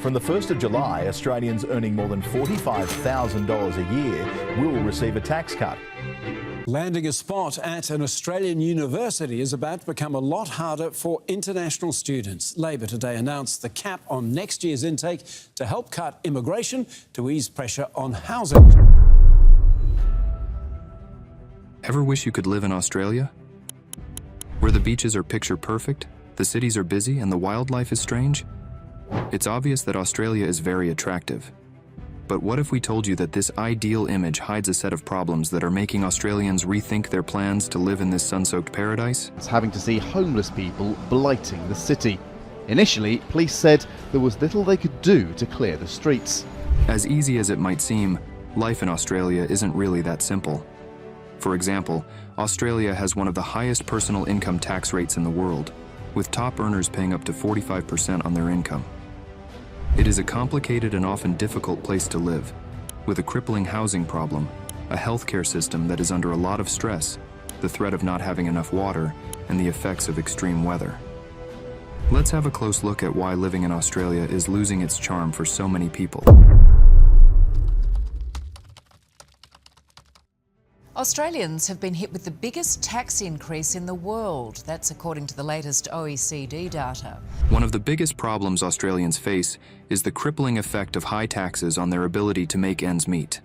From the 1st of July, Australians earning more than $45,000 a year will receive a tax cut. Landing a spot at an Australian university is about to become a lot harder for international students. Labor today announced the cap on next year's intake to help cut immigration to ease pressure on housing. Ever wish you could live in Australia? Where the beaches are picture perfect, the cities are busy, and the wildlife is strange? It's obvious that Australia is very attractive. But what if we told you that this ideal image hides a set of problems that are making Australians rethink their plans to live in this sun-soaked paradise? It's having to see homeless people blighting the city. Initially, police said there was little they could do to clear the streets. As easy as it might seem, life in Australia isn't really that simple. For example, Australia has one of the highest personal income tax rates in the world, with top earners paying up to 45% on their income. It is a complicated and often difficult place to live, with a crippling housing problem, a healthcare system that is under a lot of stress, the threat of not having enough water, and the effects of extreme weather. Let's have a close look at why living in Australia is losing its charm for so many people. Australians have been hit with the biggest tax increase in the world. That's according to the latest OECD data. One of the biggest problems Australians face is the crippling effect of high taxes on their ability to make ends meet.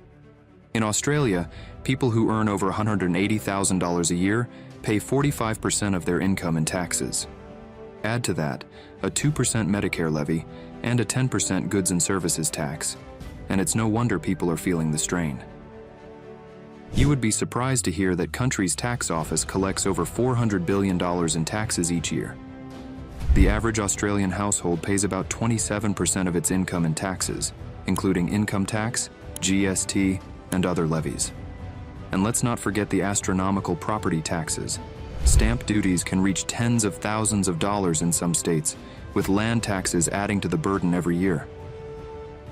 In Australia, people who earn over $180,000 a year pay 45% of their income in taxes. Add to that a 2% Medicare levy and a 10% goods and services tax, and it's no wonder people are feeling the strain. You would be surprised to hear that country's tax office collects over $400 billion in taxes each year. The average Australian household pays about 27% of its income in taxes, including income tax, GST, and other levies. And let's not forget the astronomical property taxes. Stamp duties can reach tens of thousands of dollars in some states, with land taxes adding to the burden every year.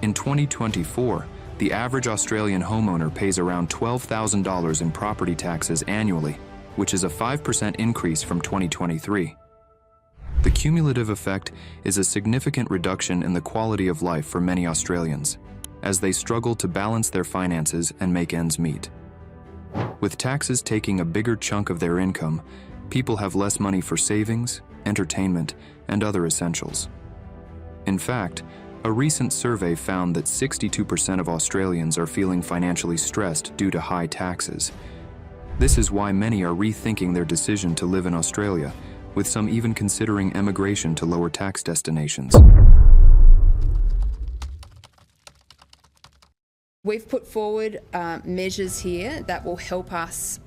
In 2024, the average Australian homeowner pays around $12,000 in property taxes annually, which is a 5% increase from 2023. The cumulative effect is a significant reduction in the quality of life for many Australians, as they struggle to balance their finances and make ends meet. With taxes taking a bigger chunk of their income, people have less money for savings, entertainment, and other essentials. In fact, a recent survey found that 62% of Australians are feeling financially stressed due to high taxes. This is why many are rethinking their decision to live in Australia, with some even considering emigration to lower tax destinations. We've put forward measures here that will help us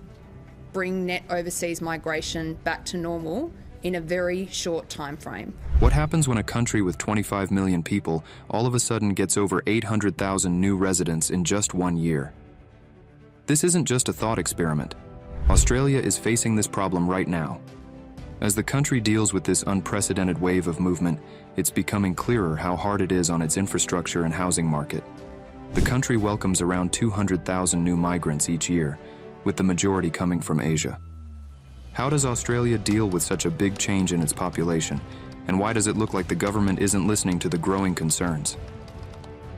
bring net overseas migration back to normal in a very short time frame. What happens when a country with 25 million people all of a sudden gets over 800,000 new residents in just 1 year? This isn't just a thought experiment. Australia is facing this problem right now. As the country deals with this unprecedented wave of movement, it's becoming clearer how hard it is on its infrastructure and housing market. The country welcomes around 200,000 new migrants each year, with the majority coming from Asia. How does Australia deal with such a big change in its population, and why does it look like the government isn't listening to the growing concerns?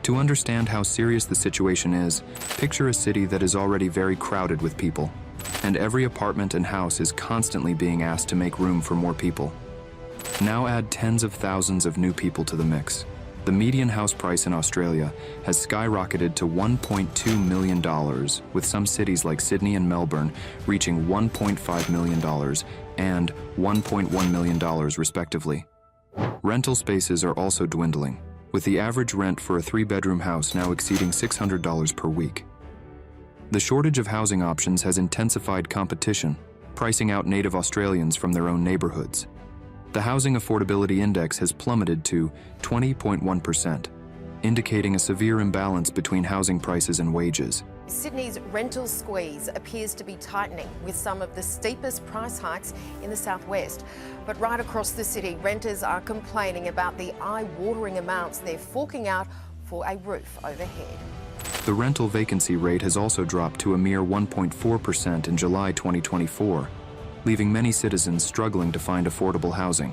To understand how serious the situation is, picture a city that is already very crowded with people, and every apartment and house is constantly being asked to make room for more people. Now add tens of thousands of new people to the mix. The median house price in Australia has skyrocketed to $1.2 million, with some cities like Sydney and Melbourne reaching $1.5 million and $1.1 million respectively. Rental spaces are also dwindling, with the average rent for a 3-bedroom house now exceeding $600 per week. The shortage of housing options has intensified competition, pricing out native Australians from their own neighbourhoods. The Housing Affordability Index has plummeted to 20.1%, indicating a severe imbalance between housing prices and wages. Sydney's rental squeeze appears to be tightening, with some of the steepest price hikes in the southwest. But right across the city, renters are complaining about the eye-watering amounts they're forking out for a roof overhead. The rental vacancy rate has also dropped to a mere 1.4% in July 2024, leaving many citizens struggling to find affordable housing.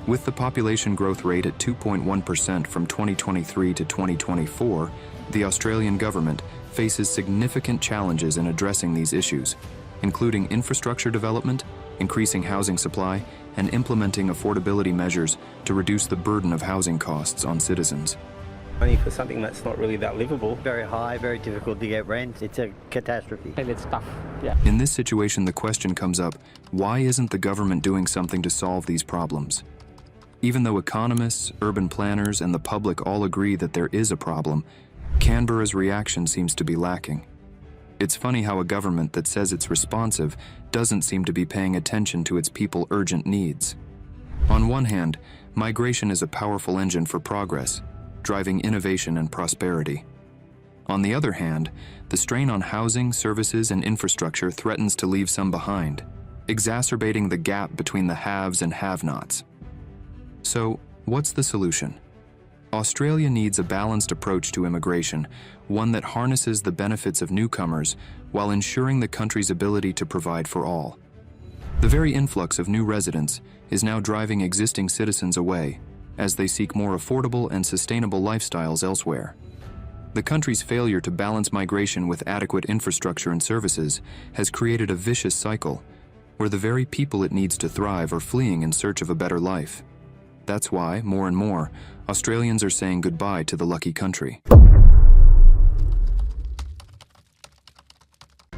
With the population growth rate at 2.1% from 2023 to 2024, the Australian government faces significant challenges in addressing these issues, including infrastructure development, increasing housing supply, and implementing affordability measures to reduce the burden of housing costs on citizens. Money for something that's not really that livable. Very high, very difficult to get rent. It's a catastrophe. And it's tough, yeah. In this situation, the question comes up, why isn't the government doing something to solve these problems? Even though economists, urban planners, and the public all agree that there is a problem, Canberra's reaction seems to be lacking. It's funny how a government that says it's responsive doesn't seem to be paying attention to its people's urgent needs. On one hand, migration is a powerful engine for progress, driving innovation and prosperity. On the other hand, the strain on housing, services, and infrastructure threatens to leave some behind, exacerbating the gap between the haves and have-nots. So, what's the solution? Australia needs a balanced approach to immigration, one that harnesses the benefits of newcomers while ensuring the country's ability to provide for all. The very influx of new residents is now driving existing citizens away as they seek more affordable and sustainable lifestyles elsewhere. The country's failure to balance migration with adequate infrastructure and services has created a vicious cycle where the very people it needs to thrive are fleeing in search of a better life. That's why, more and more, Australians are saying goodbye to the lucky country.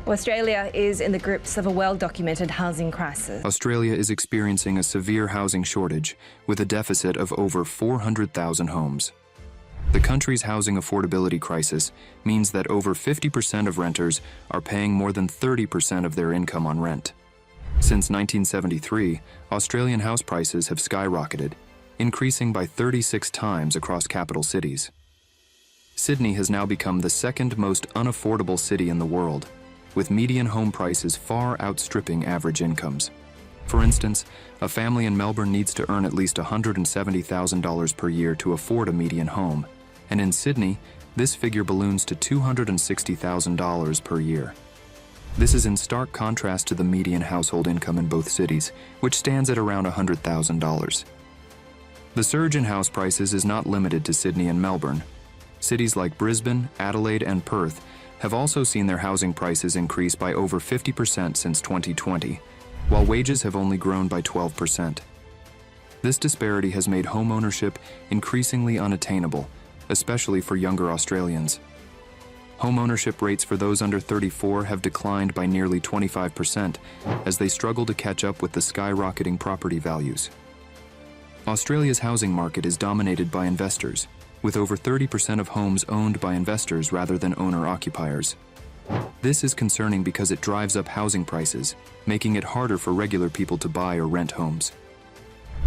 Australia is in the grips of a well-documented housing crisis. Australia is experiencing a severe housing shortage with a deficit of over 400,000 homes. The country's housing affordability crisis means that over 50% of renters are paying more than 30% of their income on rent. Since 1973, Australian house prices have skyrocketed, increasing by 36 times across capital cities. Sydney has now become the second most unaffordable city in the world, with median home prices far outstripping average incomes. For instance, a family in Melbourne needs to earn at least $170,000 per year to afford a median home, and in Sydney, this figure balloons to $260,000 per year. This is in stark contrast to the median household income in both cities, which stands at around $100,000. The surge in house prices is not limited to Sydney and Melbourne. Cities like Brisbane, Adelaide, and Perth have also seen their housing prices increase by over 50% since 2020, while wages have only grown by 12%. This disparity has made home ownership increasingly unattainable, especially for younger Australians. Home ownership rates for those under 34 have declined by nearly 25% as they struggle to catch up with the skyrocketing property values. Australia's housing market is dominated by investors, with over 30% of homes owned by investors rather than owner-occupiers. This is concerning because it drives up housing prices, making it harder for regular people to buy or rent homes.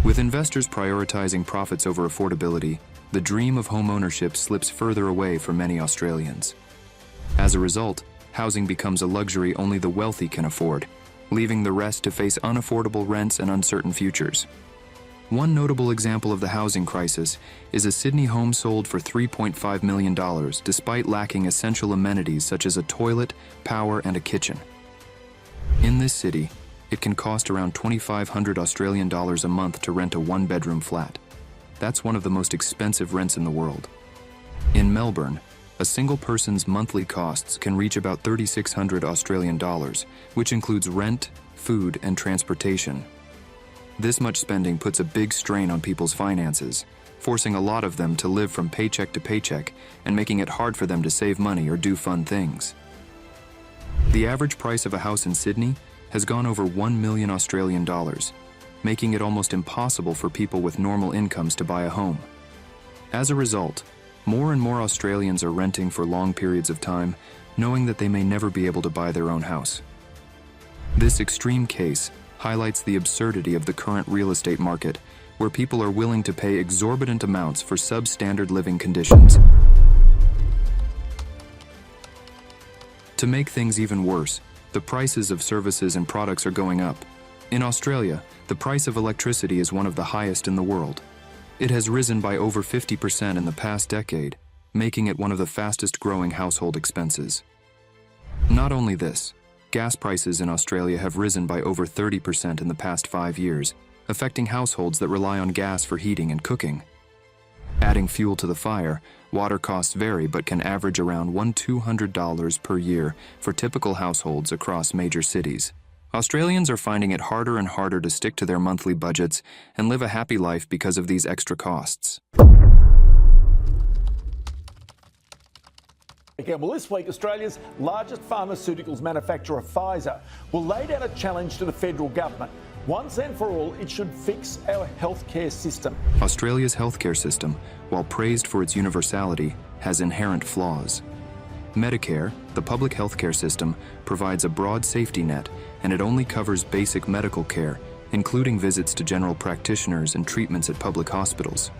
With investors prioritizing profits over affordability, the dream of home ownership slips further away for many Australians. As a result, housing becomes a luxury only the wealthy can afford, leaving the rest to face unaffordable rents and uncertain futures. One notable example of the housing crisis is a Sydney home sold for $3.5 million despite lacking essential amenities such as a toilet, power, and a kitchen. In this city, it can cost around 2,500 Australian dollars a month to rent a one-bedroom flat. That's one of the most expensive rents in the world. In Melbourne, a single person's monthly costs can reach about 3,600 Australian dollars, which includes rent, food, and transportation. This much spending puts a big strain on people's finances, forcing a lot of them to live from paycheck to paycheck and making it hard for them to save money or do fun things. The average price of a house in Sydney has gone over 1 million Australian dollars, making it almost impossible for people with normal incomes to buy a home. As a result, more and more Australians are renting for long periods of time, knowing that they may never be able to buy their own house. This extreme case highlights the absurdity of the current real estate market, where people are willing to pay exorbitant amounts for substandard living conditions. To make things even worse, the prices of services and products are going up. In Australia, the price of electricity is one of the highest in the world. It has risen by over 50% in the past decade, making it one of the fastest growing household expenses. Not only this, gas prices in Australia have risen by over 30% in the past 5 years, affecting households that rely on gas for heating and cooking. Adding fuel to the fire, water costs vary but can average around $200 per year for typical households across major cities. Australians are finding it harder and harder to stick to their monthly budgets and live a happy life because of these extra costs. Okay, well, this week, Australia's largest pharmaceuticals manufacturer, Pfizer, will lay down a challenge to the federal government. Once and for all, it should fix our healthcare system. Australia's healthcare system, while praised for its universality, has inherent flaws. Medicare, the public healthcare system, provides a broad safety net, and it only covers basic medical care, including visits to general practitioners and treatments at public hospitals.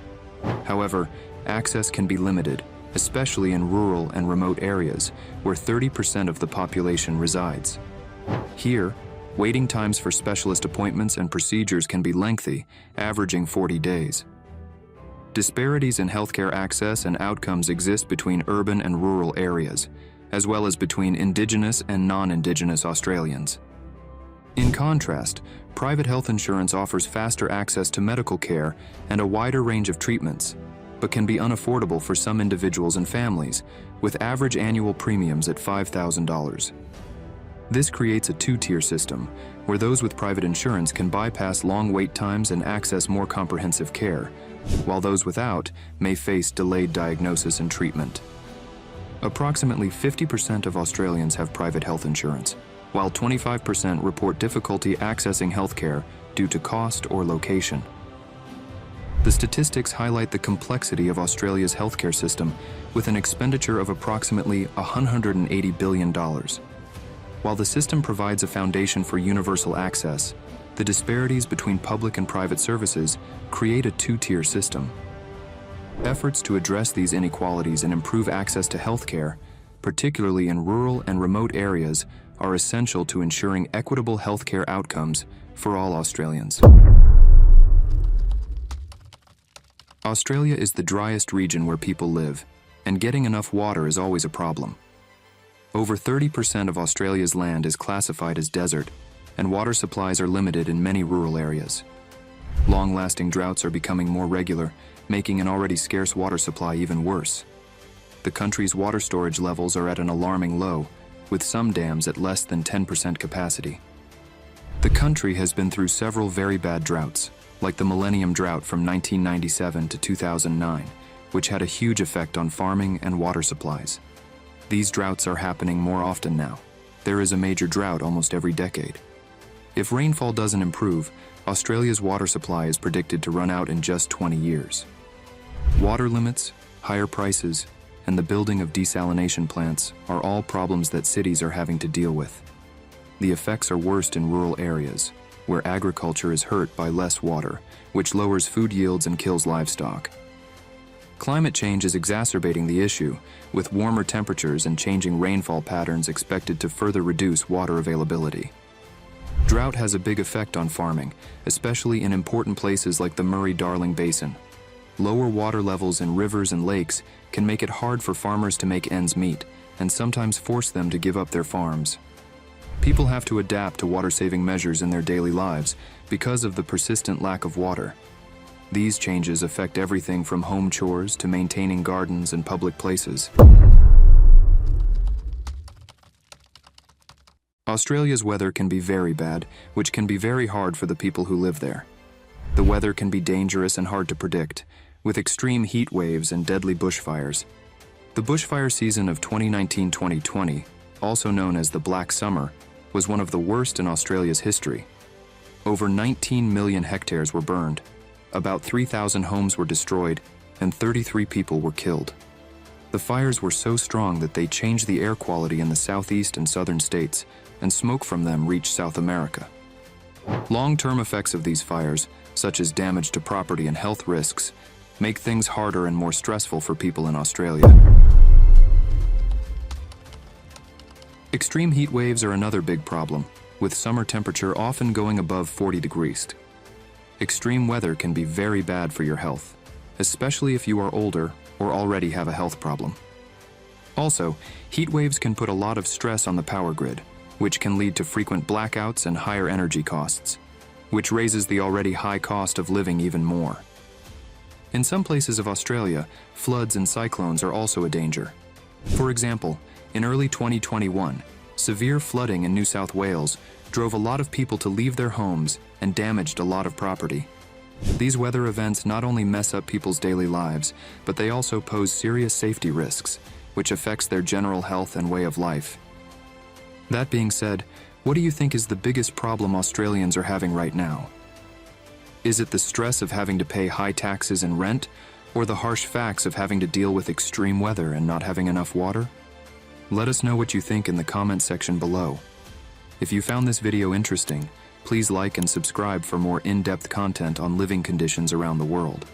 However, access can be limited, especially in rural and remote areas, where 30% of the population resides. Here, waiting times for specialist appointments and procedures can be lengthy, averaging 40 days. Disparities in healthcare access and outcomes exist between urban and rural areas, as well as between Indigenous and non-Indigenous Australians. In contrast, private health insurance offers faster access to medical care and a wider range of treatments, but can be unaffordable for some individuals and families, with average annual premiums at $5,000. This creates a two-tier system, where those with private insurance can bypass long wait times and access more comprehensive care, while those without may face delayed diagnosis and treatment. Approximately 50% of Australians have private health insurance, while 25% report difficulty accessing healthcare due to cost or location. The statistics highlight the complexity of Australia's healthcare system, with an expenditure of approximately $180 billion. While the system provides a foundation for universal access, the disparities between public and private services create a two-tier system. Efforts to address these inequalities and improve access to healthcare, particularly in rural and remote areas, are essential to ensuring equitable healthcare outcomes for all Australians. Australia is the driest region where people live, and getting enough water is always a problem. Over 30% of Australia's land is classified as desert, and water supplies are limited in many rural areas. Long-lasting droughts are becoming more regular, making an already scarce water supply even worse. The country's water storage levels are at an alarming low, with some dams at less than 10% capacity. The country has been through several very bad droughts, like the Millennium Drought from 1997 to 2009, which had a huge effect on farming and water supplies. These droughts are happening more often now. There is a major drought almost every decade. If rainfall doesn't improve, Australia's water supply is predicted to run out in just 20 years. Water limits, higher prices, and the building of desalination plants are all problems that cities are having to deal with. The effects are worst in rural areas, where agriculture is hurt by less water, which lowers food yields and kills livestock. Climate change is exacerbating the issue, with warmer temperatures and changing rainfall patterns expected to further reduce water availability. Drought has a big effect on farming, especially in important places like the Murray-Darling Basin. Lower water levels in rivers and lakes can make it hard for farmers to make ends meet, and sometimes force them to give up their farms. People have to adapt to water-saving measures in their daily lives because of the persistent lack of water. These changes affect everything from home chores to maintaining gardens and public places. Australia's weather can be very bad, which can be very hard for the people who live there. The weather can be dangerous and hard to predict, with extreme heat waves and deadly bushfires. The bushfire season of 2019-2020, also known as the Black Summer, was one of the worst in Australia's history. Over 19 million hectares were burned, about 3,000 homes were destroyed, and 33 people were killed. The fires were so strong that they changed the air quality in the southeast and southern states, and smoke from them reached South America. Long-term effects of these fires, such as damage to property and health risks, make things harder and more stressful for people in Australia. Extreme heat waves are another big problem, with summer temperature often going above 40 degrees. Extreme weather can be very bad for your health, especially if you are older or already have a health problem. Also, heat waves can put a lot of stress on the power grid, which can lead to frequent blackouts and higher energy costs. which raises the already high cost of living even more. In some places of Australia, floods and cyclones are also a danger. For example, in early 2021, severe flooding in New South Wales drove a lot of people to leave their homes and damaged a lot of property. These weather events not only mess up people's daily lives, but they also pose serious safety risks, which affects their general health and way of life. That being said, what do you think is the biggest problem Australians are having right now? Is it the stress of having to pay high taxes and rent, or the harsh facts of having to deal with extreme weather and not having enough water? Let us know what you think in the comment section below. If you found this video interesting, please like and subscribe for more in-depth content on living conditions around the world.